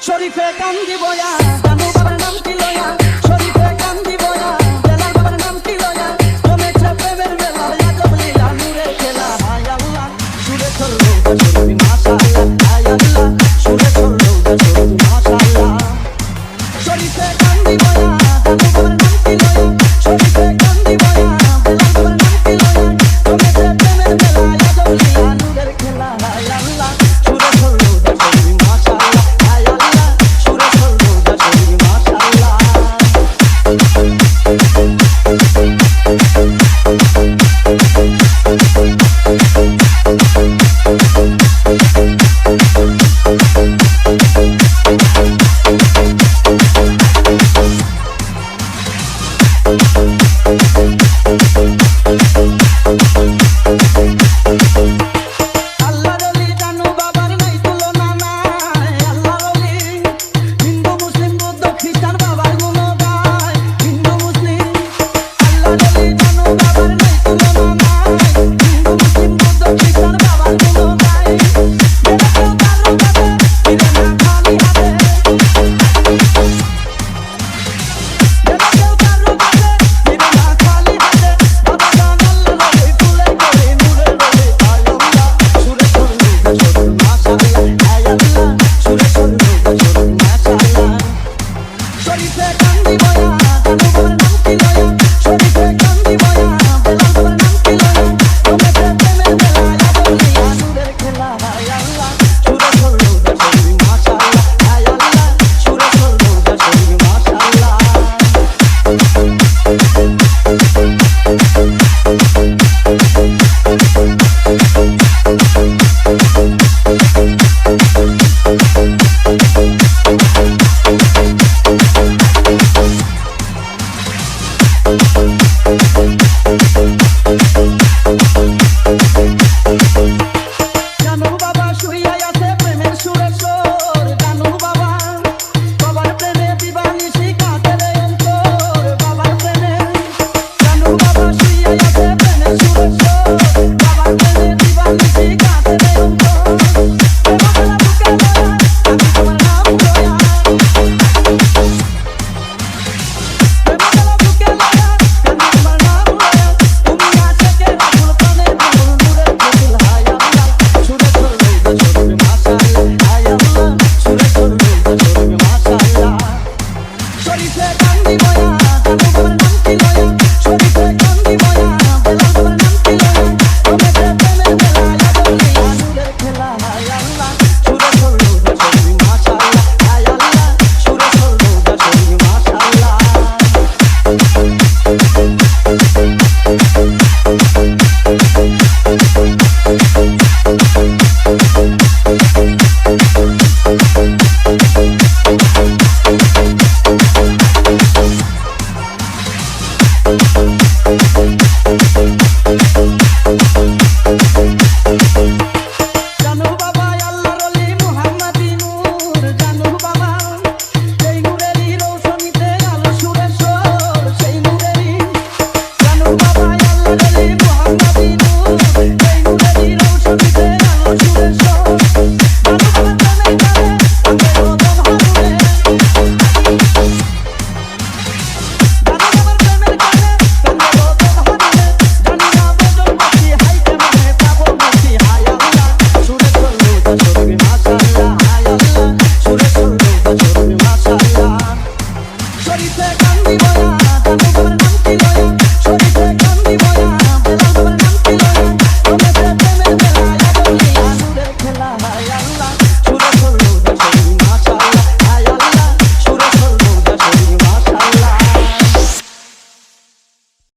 শরীফে কান্দি বয়া জানু বাবার নাম কি লয়া শরীফে কান্দি বয়া বেলাল বাবার নাম কি লয়া জমেছে প্রেমের মেলা আজব লীলা নূরে খেলা হায় আল্লাহ সুরে চললো শরীফ মাশাআল্লাহ হায় আল্লাহ সুরে চললো শরীফ মাশাআল্লাহ শরীফে কান্দি বয়া জানু বাবার নাম কি লয়া শরীফে কান্দি বয়া বেলাল বাবার নাম কি লয়া জমেছে প্রেমের মেলা আজব লীলা নূরে খেলা হায় আল্লাহ সুরে চললো শরীফ মাশাআল্লাহ হায় আল্লাহ সুরে চললো শরীফ মাশাআল্লাহ